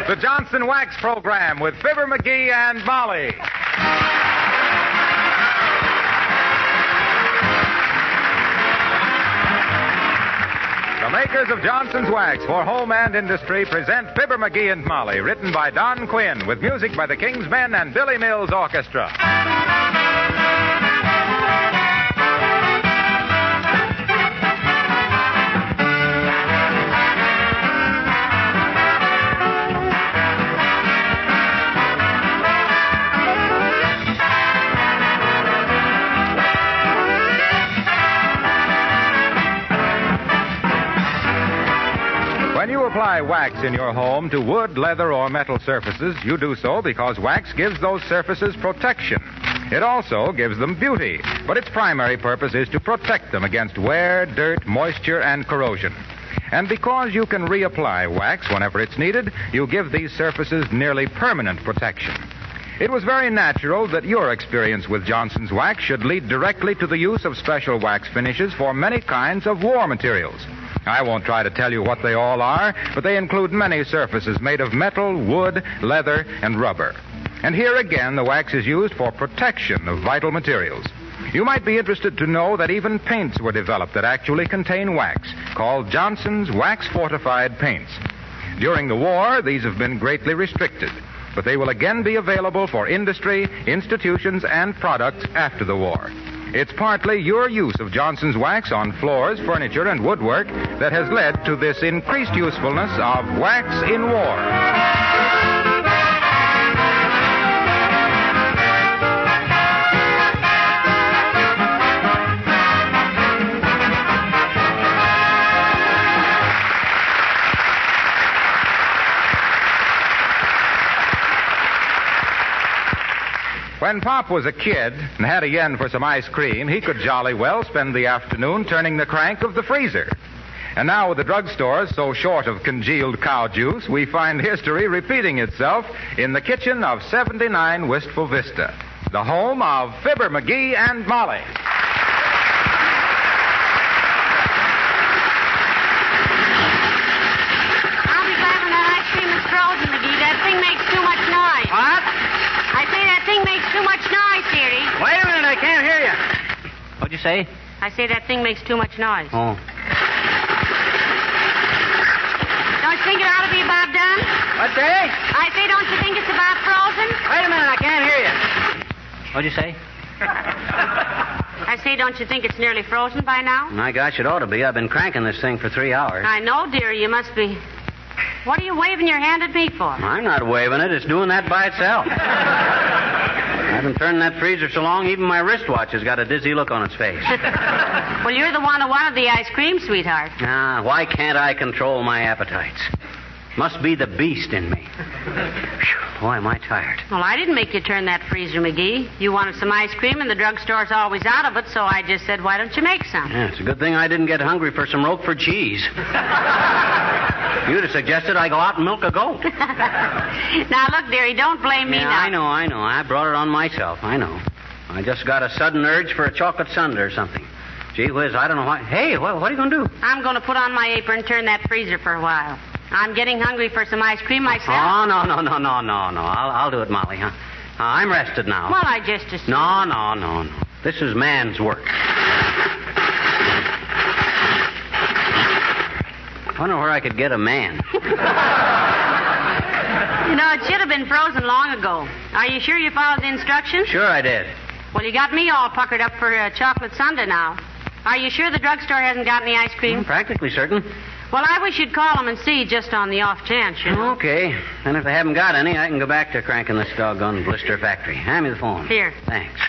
The Johnson Wax Program with Fibber McGee and Molly. The makers of Johnson's Wax for home and industry present Fibber McGee and Molly, written by Don Quinn, with music by the King's Men and Billy Mills Orchestra. When you apply wax in your home to wood, leather, or metal surfaces, you do so because wax gives those surfaces protection. It also gives them beauty, but its primary purpose is to protect them against wear, dirt, moisture, and corrosion. And because you can reapply wax whenever it's needed, you give these surfaces nearly permanent protection. It was very natural that your experience with Johnson's Wax should lead directly to the use of special wax finishes for many kinds of war materials. I won't try to tell you what they all are, but they include many surfaces made of metal, wood, leather, and rubber. And here again, the wax is used for protection of vital materials. You might be interested to know that even paints were developed that actually contain wax, called Johnson's Wax Fortified Paints. During the war, these have been greatly restricted, but they will again be available for industry, institutions, and products after the war. It's partly your use of Johnson's Wax on floors, furniture, and woodwork that has led to this increased usefulness of wax in war. When Pop was a kid and had a yen for some ice cream, he could jolly well spend the afternoon turning the crank of the freezer. And now with the drugstores so short of congealed cow juice, we find history repeating itself in the kitchen of 79 Wistful Vista, the home of Fibber McGee and Molly. I'll be glad when that ice cream is frozen, McGee. That thing makes too much noise. What? I say that thing makes too much noise, dearie. Wait a minute, I can't hear you. What'd you say? I say that thing makes too much noise. Oh. Don't you think it ought to be about done? What day? I say, don't you think it's about frozen? Wait a minute, I can't hear you. What'd you say? I say, don't you think it's nearly frozen by now? My gosh, it ought to be. I've been cranking this thing for 3 hours. I know, dearie, you must be. What are you waving your hand at me for? I'm not waving it. It's doing that by itself. I've been turning that freezer so long, even my wristwatch has got a dizzy look on its face. Well, you're the one who wanted the ice cream, sweetheart. Why can't I control my appetites? Must be the beast in me. Whew, boy, am I tired. Well, I didn't make you turn that freezer, McGee. You wanted some ice cream, and the drugstore's always out of it, so I just said, why don't you make some? Yeah, it's a good thing I didn't get hungry for some Roquefort cheese. You'd have suggested I go out and milk a goat. Now, look, dearie, don't blame me now. I know. I brought it on myself. I know. I just got a sudden urge for a chocolate sundae or something. Gee whiz, I don't know why. Hey, what are you going to do? I'm going to put on my apron and turn that freezer for a while. I'm getting hungry for some ice cream myself. Oh, no. I'll do it, Molly, huh? I'm rested now. Well, I just assumed. No. This is man's work. I wonder where I could get a man. You know, it should have been frozen long ago. Are you sure you followed the instructions? Sure I did. Well, you got me all puckered up for a chocolate sundae now. Are you sure the drugstore hasn't got any ice cream? I'm practically certain. Well, I wish you'd call them and see, just on the off chance, you know. Okay. And if they haven't got any, I can go back to cranking this doggone blister factory. Hand me the phone. Here. Thanks.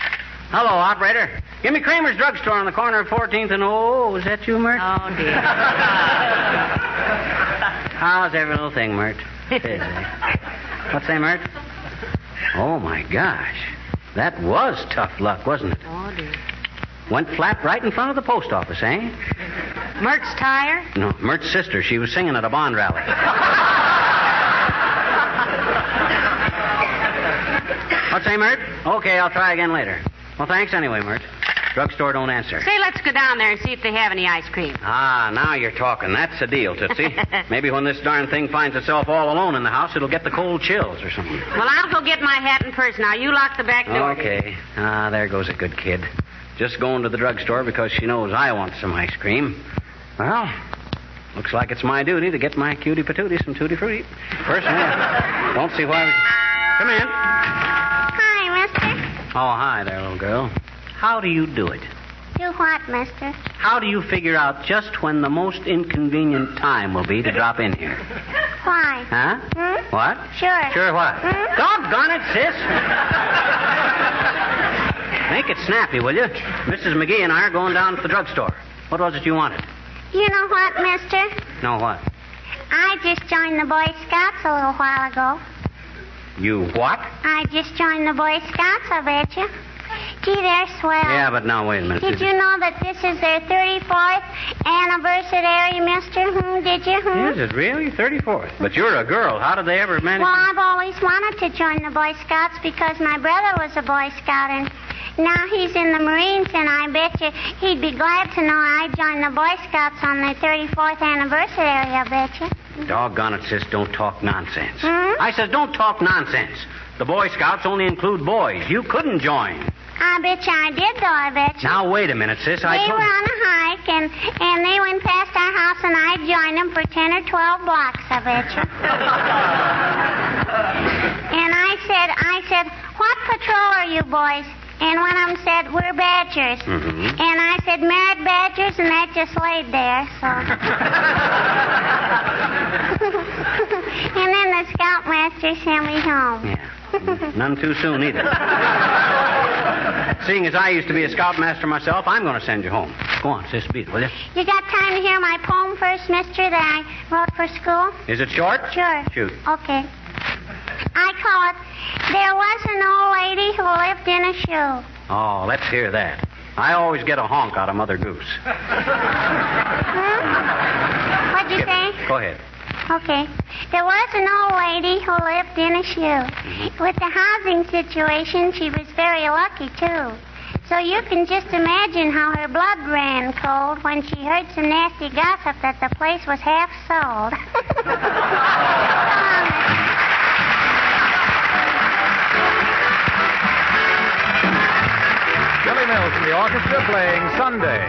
Hello, operator. Give me Kramers drugstore on the corner of 14th and... Oh, is that you, Mert? Oh, dear. How's every little thing, Mert? Busy. What's that, Mert? Oh, my gosh. That was tough luck, wasn't it? Oh, dear. Went flat right in front of the post office, eh? Mert's tire? No, Mert's sister. She was singing at a bond rally. What's that, Mert? Okay, I'll try again later. Well, thanks anyway, Mert. Drugstore don't answer. Say, let's go down there and see if they have any ice cream. Ah, now you're talking. That's the deal, Tootsie. Maybe when this darn thing finds itself all alone in the house, it'll get the cold chills or something. Well, I'll go get my hat and purse now. You lock the back door. Okay. Ah, there goes a good kid. Just going to the drugstore because she knows I want some ice cream. Well, looks like it's my duty to get my cutie patootie some tutti frutti. Personally, I don't see why we... Come in. Hi, mister. Oh, hi there, little girl. How do you do it? Do what, mister? How do you figure out just when the most inconvenient time will be to drop in here? Why? Huh? What? Sure. Sure what? Doggone it, sis. Make it snappy, will you? Mrs. McGee and I are going down to the drugstore. What was it you wanted? You know what, mister? No, what? I just joined the Boy Scouts a little while ago. You what? I just joined the Boy Scouts, I bet you. Gee, they're swell. Yeah, but now, wait a minute. Did you know that this is their 34th anniversary, mister? Did you? Is it really? 34th. But you're a girl. How did they ever manage Well, I've always wanted to join the Boy Scouts because my brother was a Boy Scout, and now he's in the Marines, and I bet you he'd be glad to know I joined the Boy Scouts on their 34th anniversary, I bet you. Doggone it, sis, don't talk nonsense. I said don't talk nonsense. The Boy Scouts only include boys. You couldn't join. I bet you I did, though, I bet you. Now, wait a minute, sis. They were on a hike, and they went past our house, and I joined them for 10 or 12 blocks, I bet you. And I said, what patrol are you boys? And one of them said, we're badgers. And I said, merit badgers, and that just laid there, so. And then the scoutmaster sent me home. Yeah. None too soon, either. Seeing as I used to be a scoutmaster myself, I'm going to send you home. Go on, sis, beat it, will you? You got time to hear my poem first, mister, that I wrote for school? Is it short? Sure. Shoot. Okay. I call it, There Was an Old Lady Who Lived in a Shoe. Oh, let's hear that. I always get a honk out of Mother Goose. What'd you say? Go ahead. Okay. There was an old lady who lived in a shoe. With the housing situation, she was very lucky, too. So you can just imagine how her blood ran cold when she heard some nasty gossip that the place was half sold. Billy Mills and the orchestra playing Sunday.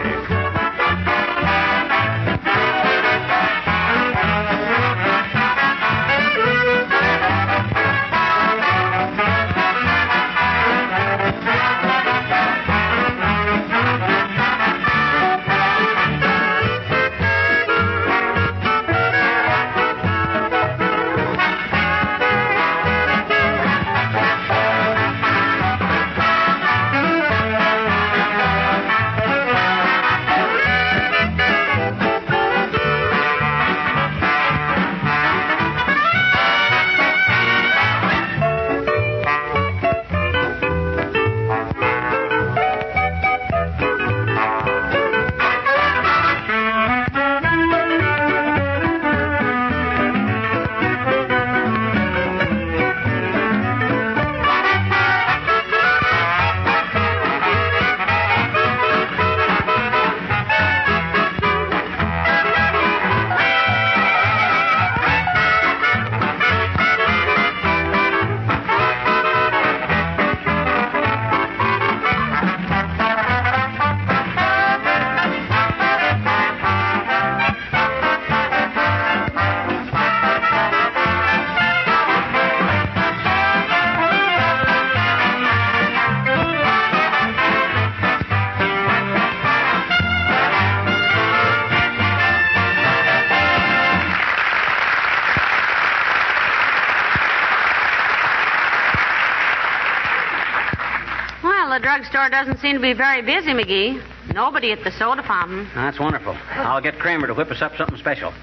The drugstore doesn't seem to be very busy, McGee. Nobody at the soda fountain. That's wonderful. I'll get Kramer to whip us up something special.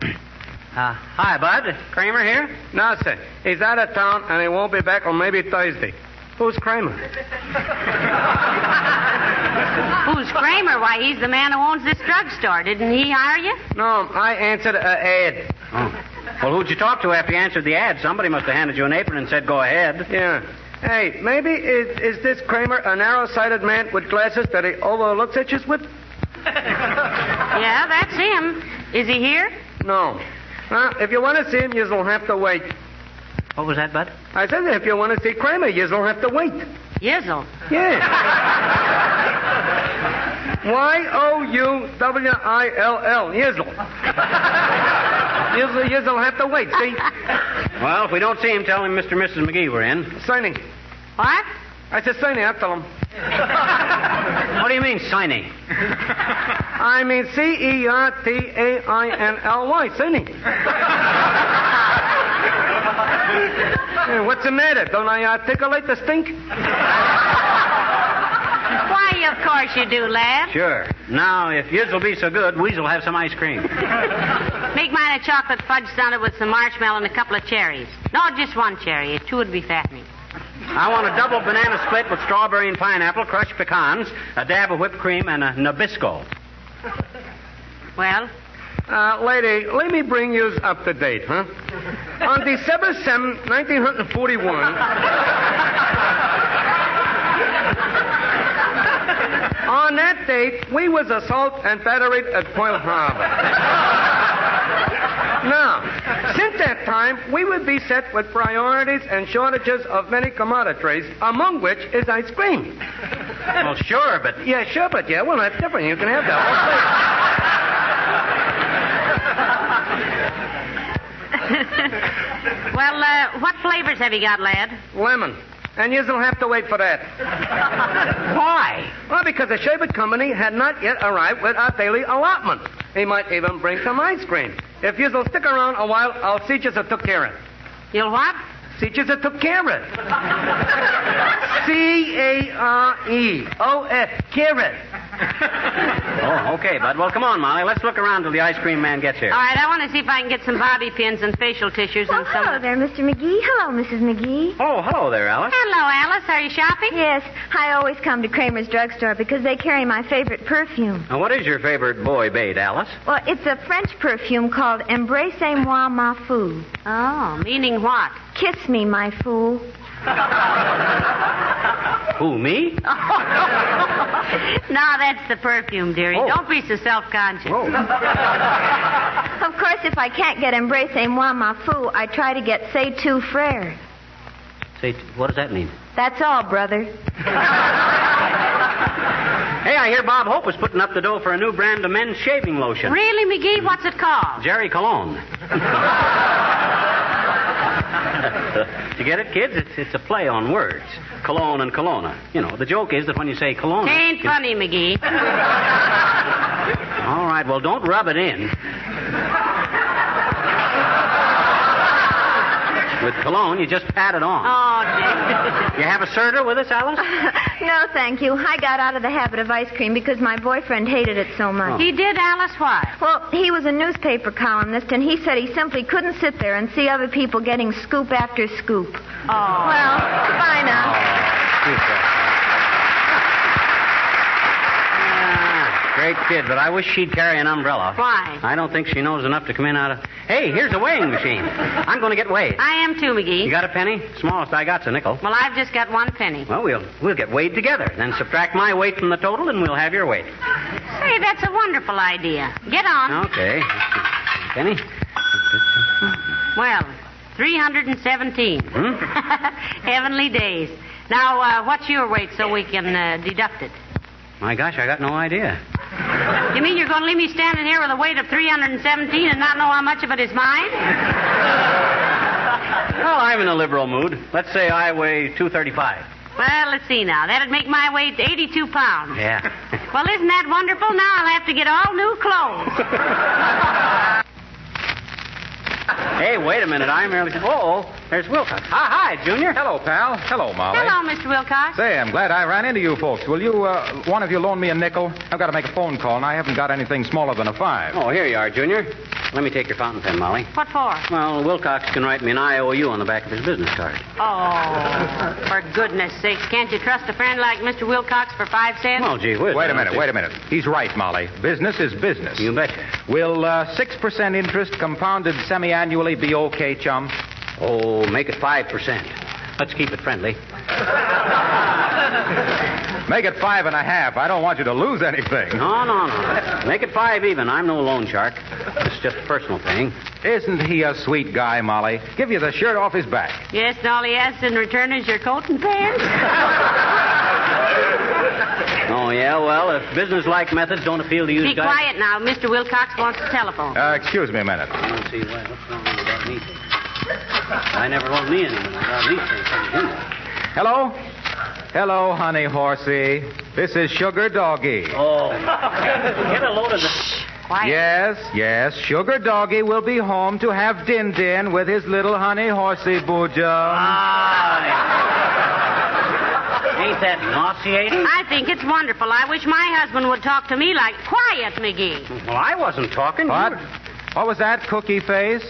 Hi, Bud. Kramer here? No, sir. He's out of town, and he won't be back till maybe Thursday. Who's Kramer? Who's Kramer? Why, he's the man who owns this drugstore. Didn't he hire you? No, I answered an ad. Oh. Well, who'd you talk to after you answered the ad? Somebody must have handed you an apron and said, go ahead. Yeah. Hey, maybe is this Kramer a narrow-sighted man with glasses that he overlooks itches with? Yeah, that's him. Is he here? No. If you want to see him, you'll have to wait. What was that, Bud? I said if you want to see Kramer, you'll have to wait. Yizzle. Yeah. Youwill. Yizzle. You'll have to wait, see? Well, if we don't see him, tell him Mr. and Mrs. McGee were in. Signing. What? I said signing. I'll tell him. What do you mean, signing? I mean Certainly. Signing. Hey, what's the matter? Don't I articulate the stink? Why, of course you do, lad. Sure. Now, if yours will be so good, we'll have some ice cream. Make mine a chocolate fudge sundae with some marshmallow and a couple of cherries. No, just one cherry. Two would be fattening. I want a double banana split with strawberry and pineapple, crushed pecans, a dab of whipped cream, and a Nabisco. Well? Lady, let me bring you up to date, huh? On December 7, 1941... On that date, we was assault and battered at Pearl Harbor. Now, since that time, we would be set with priorities and shortages of many commodities, among which is ice cream. Well, sure, but... Yeah, sure, but yeah, well, that's different. You can have that whole Well, what flavors have you got, lad? thing. Lemon. And you'll have to wait for that. Why? Well, because the Sherbet Company had not yet arrived with our daily allotment. He might even bring some ice cream. If you'll stick around a while, I'll see you took care of it. You'll what? See you took care of it. Careos. Carrot. Oh, okay, Bud. Well, come on, Molly. Let's look around till the ice cream man gets here. All right, I want to see if I can get some bobby pins and facial tissues Well, and some... hello there, Mr. McGee. Hello, Mrs. McGee. Oh, hello there, Alice. Hello, Alice. Are you shopping? Yes, I always come to Kramers drugstore because they carry my favorite perfume. Now, what is your favorite boy bait, Alice? Well, it's a French perfume called Embrassez-moi, ma fou. Oh, meaning what? Kiss me, my fool. Who, me? No, that's the perfume, dearie. Oh. Don't be so self-conscious. Oh. Of course, if I can't get Embrassez-moi, ma fou, I try to get C'est tout frère. Say, what does that mean? That's all, brother. Hey, I hear Bob Hope was putting up the dough for a new brand of men's shaving lotion. Really, McGee? What's it called? Jerry Cologne. You get it, kids? It's a play on words. Cologne and Kelowna. You know, the joke is that when you say Kelowna... Ain't funny, McGee. All right, well, don't rub it in. With cologne, you just pat it on. Oh, dear. You have a serter with us, Alice? No, thank you. I got out of the habit of ice cream because my boyfriend hated it so much. He did, Alice? Why? Well, he was a newspaper columnist, and he said he simply couldn't sit there and see other people getting scoop after scoop. Oh. Well, goodbye now. Great kid, but I wish she'd carry an umbrella. Why? I don't think she knows enough to come in out of... Hey, here's a weighing machine. I'm going to get weighed. I am too, McGee. You got a penny? Smallest I got's a nickel. Well, I've just got 1 penny. Well, we'll get weighed together. Then subtract my weight from the total, and we'll have your weight. Say, that's a wonderful idea. Get on. Okay. Penny? Well, 317. Heavenly days. Now, what's your weight so we can deduct it? My gosh, I got no idea. You mean you're going to leave me standing here with a weight of 317 and not know how much of it is mine? Well, I'm in a liberal mood. Let's say I weigh 235. Well, let's see now. That'd make my weight 82 pounds. Yeah. Well, isn't that wonderful? Now I'll have to get all new clothes. Hey, wait a minute. I merely... Oh, there's Wilcox. Hi, Junior. Hello, pal. Hello, Molly. Hello, Mr. Wilcox. Say, I'm glad I ran into you folks. Will you, one of you loan me a nickel? I've got to make a phone call, and I haven't got anything smaller than a 5. Oh, here you are, Junior. Let me take your fountain pen, Molly. What for? Well, Wilcox can write me an IOU on the back of his business card. Oh, for goodness sakes. Can't you trust a friend like Mr. Wilcox for 5 cents? Well, gee whiz. Wait a minute. He's right, Molly. Business is business. You betcha. Will 6% interest compounded semi-annually be okay, chum? Oh, make it 5%. Let's keep it friendly. Make it 5.5. I don't want you to lose anything. No. Make it 5 even. I'm no loan shark. It's just a personal thing. Isn't he a sweet guy, Molly? Give you the shirt off his back. Yes, and all he asks in return is your coat and pants. Oh, yeah, well, if business-like methods don't appeal to you Be guys... quiet now. Mr. Wilcox wants to telephone. Excuse me a minute. I don't see what's wrong about me. I never wrote me anything about these things. Hello? Hello, honey horsey. This is Sugar Doggy. Oh. Get a load of the... Quiet. Yes. Sugar Doggy will be home to have din-din with his little honey horsey boojum. Ain't that nauseating? I think it's wonderful. I wish my husband would talk to me like quiet, McGee. Well, I wasn't talking. What? What was that, Cookie Face?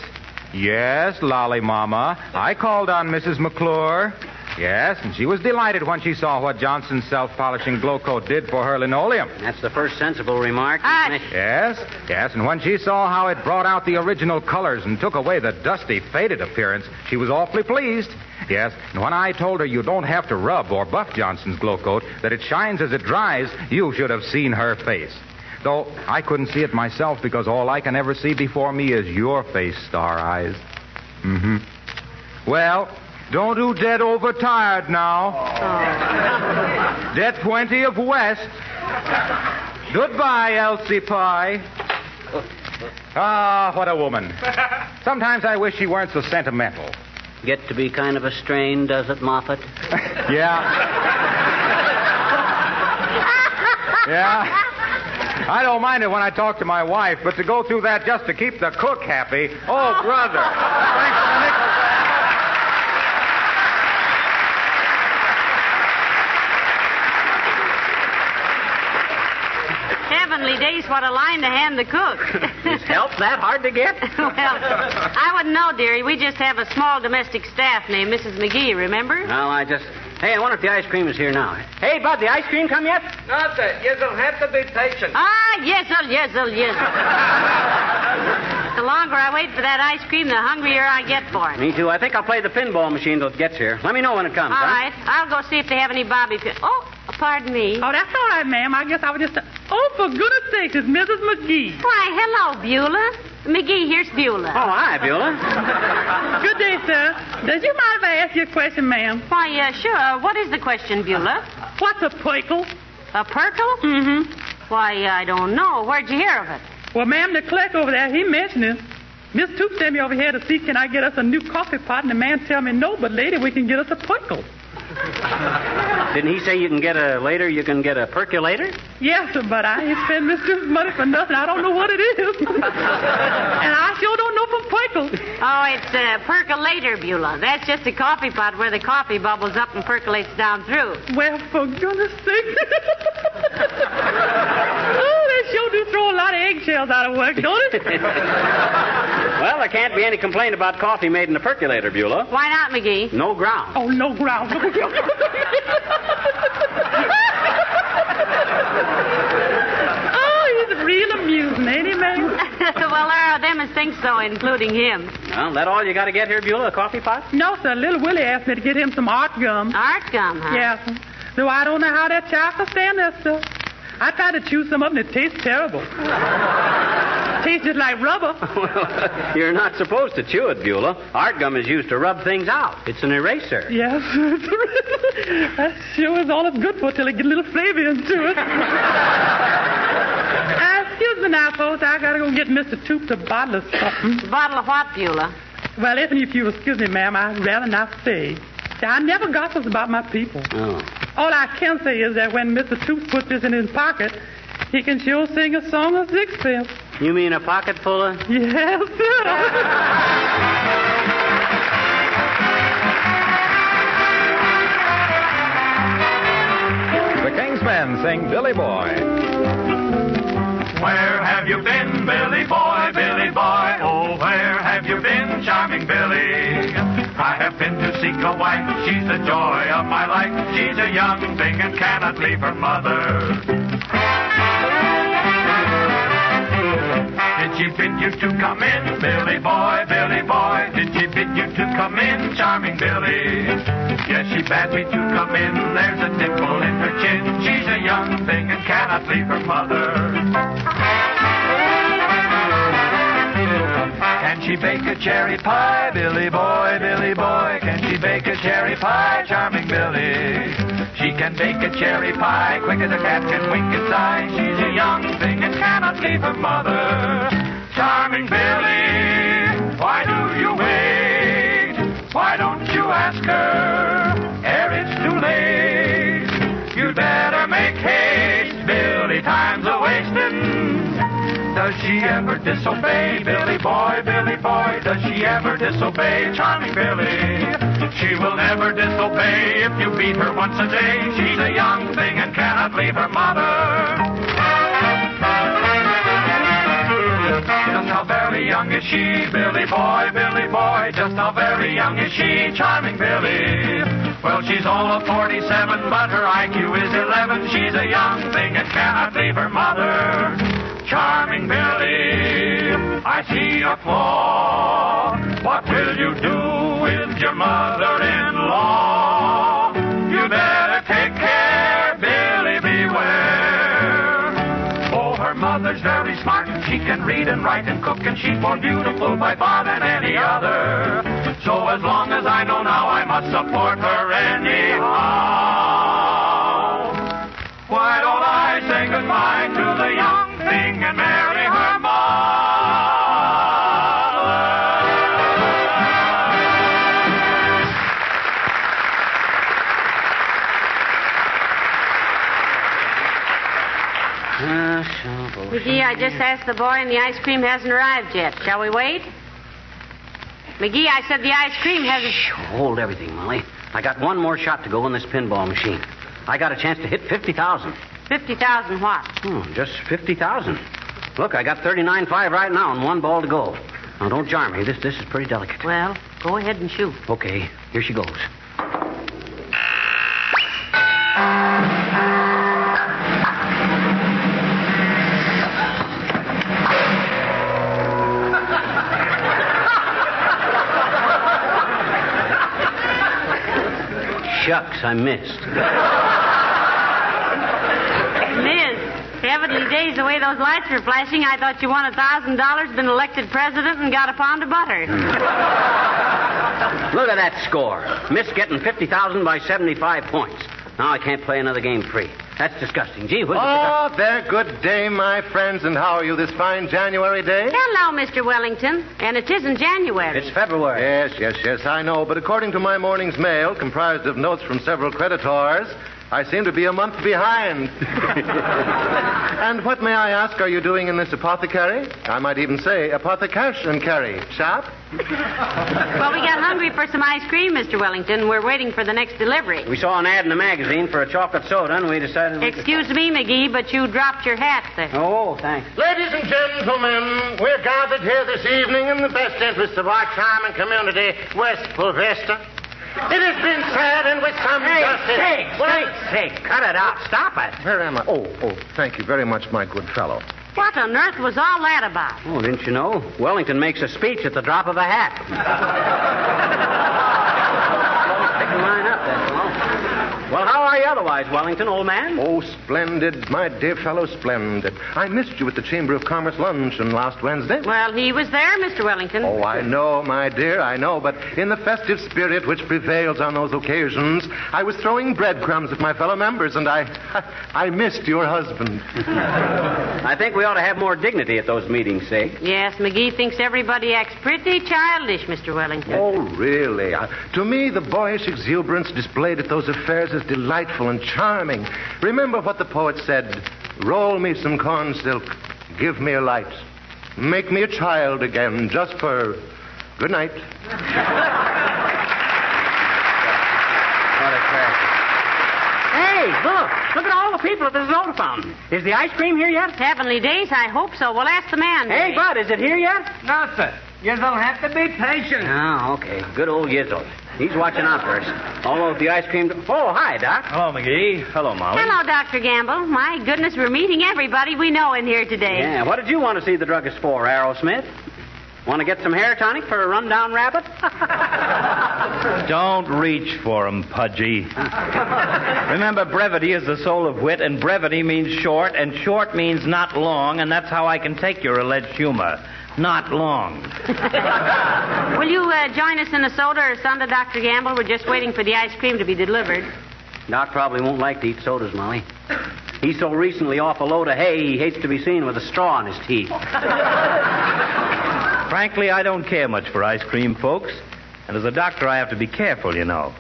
Yes, Lolly Mama. I called on Mrs. McClure. Yes, and she was delighted when she saw what Johnson's self-polishing glow coat did for her linoleum. That's the first sensible remark. Yes, and when she saw how it brought out the original colors and took away the dusty, faded appearance, she was awfully pleased. Yes, and when I told her you don't have to rub or buff Johnson's glow coat, that it shines as it dries, you should have seen her face. Though I couldn't see it myself because all I can ever see before me is your face, Star Eyes. Mm-hmm. Well... don't do dead overtired now. Oh. Dead plenty of West. Goodbye, Elsie Pie. Ah, what a woman. Sometimes I wish she weren't so sentimental. Get to be kind of a strain, does it, Moffat? Yeah. I don't mind it when I talk to my wife, but to go through that just to keep the cook happy, oh, brother. Thanks for the nickel. Heavenly days, what a line to hand the cook. Is help that hard to get? Well, I wouldn't know, dearie. We just have a small domestic staff named Mrs. McGee, remember? Well, Hey, I wonder if the ice cream is here now. Hey, Bud, the ice cream come yet? Not that. You'll have to be patient. Yes. The longer I wait for that ice cream, the hungrier I get for it. Me too. I think I'll play the pinball machine till it gets here. Let me know when it comes, All right. I'll go see if they have any bobby pins. Oh, pardon me. Oh, that's all right, ma'am. I guess I was just... Oh, for goodness sakes, it's Mrs. McGee. Why, hello, Beulah. McGee, here's Beulah. Oh, hi, Beulah. Good day, sir. Does you mind if I ask you a question, ma'am? Why, sure. What is the question, Beulah? What's a pickle? A perkle? Mm-hmm. Why, I don't know. Where'd you hear of it? Well, ma'am, the clerk over there, he mentioned it. Miss Toop sent me over here to see can I get us a new coffee pot, and the man tell me no, but later we can get us a pickle. Didn't he say you can get a percolator? Yes, sir, but I ain't spend Miss Toop's money for nothing. I don't know what it is. And I sure don't know from pickles. Oh, it's a percolator, Beulah. That's just a coffee pot where the coffee bubbles up and percolates down through. Well, for goodness sake. Oh, they sure do throw a lot of eggshells out of work, don't it? Well, there can't be any complaint about coffee made in a percolator, Beulah. Why not, McGee? No ground. Oh, no ground. Oh, he's real amusing, ain't he, man? Well, there are them as think so, including him. Well, that all you got to get here, Beulah, a coffee pot? No, sir. Little Willie asked me to get him some art gum. Art gum, huh? Yes, sir. Though I don't know how that child can stand that stuff. I tried to chew some up and it tastes terrible. Tastes just like rubber. Well, you're not supposed to chew it, Beulah. Art gum is used to rub things out. It's an eraser. Yes. That sure is all it's good for till it gets a little flavor into it. Excuse me now, folks. I gotta go get Mr. Toop a bottle of something. A bottle of what, Beulah? Well, if you excuse me, ma'am, I'd rather not say. I never gossips about my people. Oh. All I can say is that when Mr. Toop puts this in his pocket, he can sure sing a song of sixpence. You mean a pocket full of... Yes, sir. The Kingsmen sing Billy Boy. Where have you been, Billy Boy, Billy Boy? Oh, where have you been, charming Billy? I have been to seek a wife, she's the joy of my life. She's a young thing and cannot leave her mother. Did she bid you to come in, Billy Boy, Billy Boy? Did she bid you to come in, charming Billy? Yes, she bade me to come in. There's a dimple in her chin. She's a young thing and cannot leave her mother. Can she bake a cherry pie, Billy boy, Billy boy? Can she bake a cherry pie, charming Billy? She can bake a cherry pie quick as a cat can wink its eye. She's a young thing and cannot leave her mother. Charming Billy, why do you wait? Why don't you ask her ere it's too late? You'd better make haste, Billy, time's a-wasting. Does she ever disobey, Billy boy, Billy boy? Does she ever disobey, charming Billy? She will never disobey if you beat her once a day. She's a young thing and cannot leave her mother. Just how very young is she, Billy boy, Billy boy? Just how very young is she, charming Billy? Well, she's all of 47, but her IQ is 11. She's a young thing and cannot leave her mother. Charming Billy, I see a flaw. What will you do with your mother-in-law? You better take care, Billy, beware. Oh, her mother's very smart. She can read and write and cook, and she's more beautiful by far than any other. So as long as I know now, I must support her anyhow. Why don't I say goodbye to the young thing and marry her mother? McGee, I just asked the boy, and the ice cream hasn't arrived yet. Shall we wait? McGee, I said the ice cream hasn't... Shh, hold everything, Molly. I got one more shot to go in this pinball machine. I got a chance to hit 50,000. 50,000 what? Just 50,000. Look, I got 39.5 right now and one ball to go. Now, don't jar me. This is pretty delicate. Well, go ahead and shoot. Okay, here she goes. Shucks, I missed. Miss, heavenly days, the way those lights were flashing, I thought you won $1,000, been elected president, and got a pound of butter. Look at that score. Miss getting 50,000 by 75 points. Now I can't play another game free. That's disgusting. Gee, Oh, there. Good day, my friends. And how are you this fine January day? Hello, Mr. Wellington. And it isn't January. It's February. Yes, I know. But according to my morning's mail, comprised of notes from several creditors, I seem to be a month behind. And what, may I ask, are you doing in this apothecary? I might even say apothecash and carry. Shop? Well, we got hungry for some ice cream, Mr. Wellington. We're waiting for the next delivery. We saw an ad in the magazine for a chocolate soda, and we decided... Excuse me, McGee, but you dropped your hat there. Oh, thanks. Ladies and gentlemen, we're gathered here this evening in the best interests of our charming community, Wistful Vista. It has been said, and with some justice... Hey, cut it out. Stop it. Where am I? Oh, thank you very much, my good fellow. What on earth was all that about? Oh, didn't you know? Wellington makes a speech at the drop of a hat. Pick a line up, that's all. Well, how are you otherwise, Wellington, old man? Oh, splendid, my dear fellow, splendid. I missed you at the Chamber of Commerce luncheon last Wednesday. Well, he was there, Mr. Wellington. Oh, I know, my dear, I know. But in the festive spirit which prevails on those occasions, I was throwing breadcrumbs at my fellow members, and I missed your husband. I think we ought to have more dignity at those meetings, say. Yes, McGee thinks everybody acts pretty childish, Mr. Wellington. Oh, really? To me, the boyish exuberance displayed at those affairs is delightful and charming. Remember what the poet said, roll me some corn silk, give me a light, make me a child again, just for good night. Hey, look at all the people at the soda fountain. Is the ice cream here yet? Heavenly days, I hope so. We'll ask the man. Hey, Bud, is it here yet? No, sir. You'll have to be patient. Oh, okay. Good old Yizzle. He's watching out for us. Although if the ice cream... Oh, hi, Doc. Hello, McGee. Hello, Molly. Hello, Dr. Gamble. My goodness, we're meeting everybody we know in here today. Yeah, what did you want to see the druggist for, Arrowsmith? Want to get some hair tonic for a rundown rabbit? Don't reach for 'em, Pudgy. Remember, brevity is the soul of wit, and brevity means short, and short means not long, and that's how I can take your alleged humor. Not long. Will you join us in a soda or soda, Dr. Gamble? We're just waiting for the ice cream to be delivered. Doc probably won't like to eat sodas, Molly. He's so recently off a load of hay, he hates to be seen with a straw in his teeth. Frankly, I don't care much for ice cream, folks. And as a doctor, I have to be careful, you know.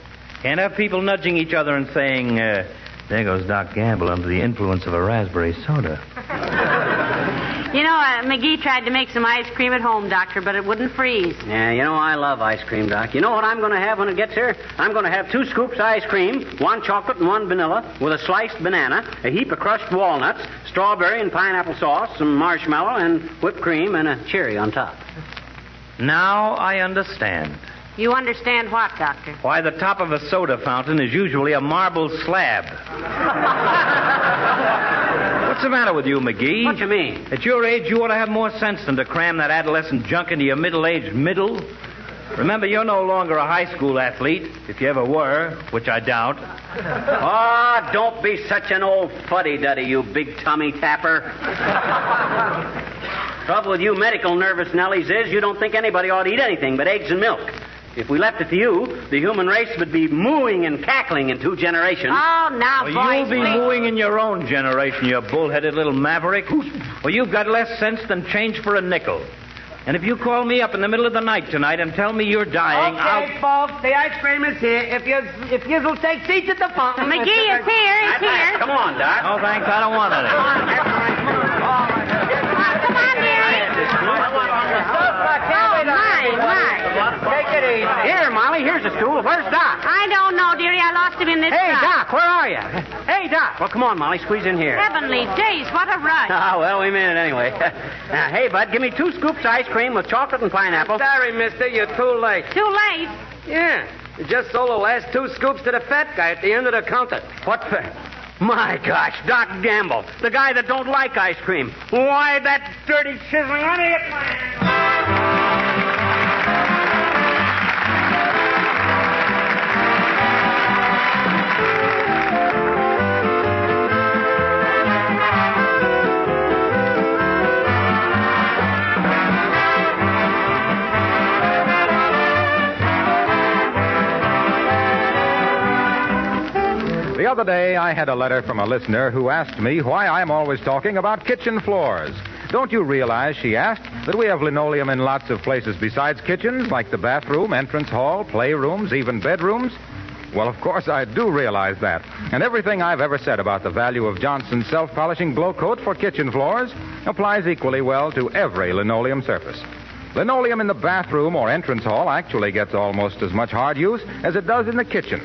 Can't have people nudging each other and saying, there goes Doc Gamble under the influence of a raspberry soda. You know, McGee tried to make some ice cream at home, Doctor, but it wouldn't freeze. Yeah, you know, I love ice cream, Doc. You know what I'm going to have when it gets here? I'm going to have 2 scoops of ice cream, 1 chocolate and 1 vanilla, with a sliced banana, a heap of crushed walnuts, strawberry and pineapple sauce, some marshmallow and whipped cream, and a cherry on top. Now I understand. You understand what, Doctor? Why the top of a soda fountain is usually a marble slab. What's the matter with you, McGee? What you mean? At your age, you ought to have more sense than to cram that adolescent junk into your middle-aged middle. Remember, you're no longer a high school athlete, if you ever were, which I doubt. Oh, don't be such an old fuddy-duddy, you big tummy tapper. Trouble with you medical nervous Nellies is you don't think anybody ought to eat anything but eggs and milk. If we left it to you, the human race would be mooing and cackling in 2 generations. Oh, now, well, boys, you'll be mooing in your own generation, you bull-headed little maverick. Well, you've got less sense than change for a nickel. And if you call me up in the middle of the night tonight and tell me you're dying, Okay, folks, the ice cream is here. If you'll take seats at the fountain... McGee is here, he's here. Come on, Doc. No, thanks, I don't want any. Come on, dearie. My. Take it easy. Here, Molly, here's a stool. Where's Doc? I don't know, dearie. I lost him in this Hey, crowd. Doc, where are you? Hey, Doc. Well, come on, Molly, squeeze in here. Heavenly days, what a rush. Ah, well, we made it anyway. Now, hey, bud, give me 2 scoops of ice cream with chocolate and pineapple. Sorry, mister, you're too late. Too late? Yeah, you just sold the last 2 scoops to the fat guy at the end of the counter. What the... My gosh, Doc Gamble, the guy that don't like ice cream. Why, that dirty chiseling... Let me get my... The other day, I had a letter from a listener who asked me why I'm always talking about kitchen floors. Don't you realize, she asked, that we have linoleum in lots of places besides kitchens, like the bathroom, entrance hall, playrooms, even bedrooms? Well, of course, I do realize that. And everything I've ever said about the value of Johnson's self-polishing glow coat for kitchen floors applies equally well to every linoleum surface. Linoleum in the bathroom or entrance hall actually gets almost as much hard use as it does in the kitchen.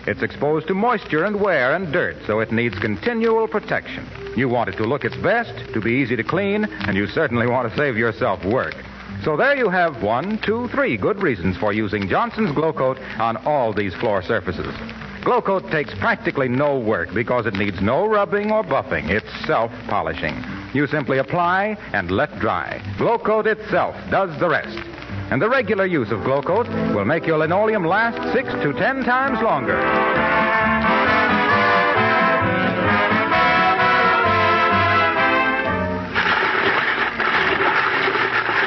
It's exposed to moisture and wear and dirt, so it needs continual protection. You want it to look its best, to be easy to clean, and you certainly want to save yourself work. So there you have 1, 2, 3 good reasons for using Johnson's Glow Coat on all these floor surfaces. Glow Coat takes practically no work because it needs no rubbing or buffing. It's self-polishing. You simply apply and let dry. Glow Coat itself does the rest. And the regular use of Glow Coat will make your linoleum last 6 to 10 times longer.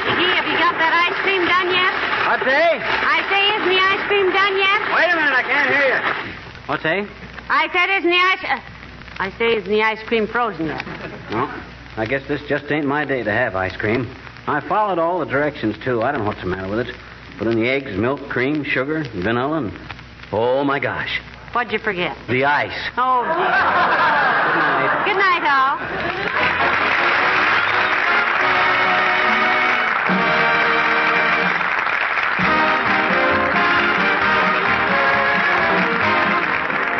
McGee, have you got that ice cream done yet? What's that? I say, isn't the ice cream done yet? Wait a minute, I can't hear you. What's that? I said, isn't the ice... I say, isn't the ice cream frozen yet? Well, I guess this just ain't my day to have ice cream. I followed all the directions, too. I don't know what's the matter with it. Put in the eggs, milk, cream, sugar, vanilla, and... Oh, my gosh. What'd you forget? The ice. Oh, dear. Good night, all.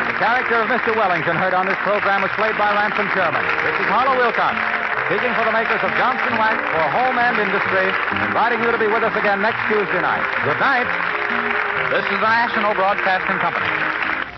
The character of Mr. Wellington heard on this program was played by Ransom Sherman. This is Harlow Wilcox, speaking for the makers of Johnson Wax for Home and Industry, inviting you to be with us again next Tuesday night. Good night. This is the National Broadcasting Company.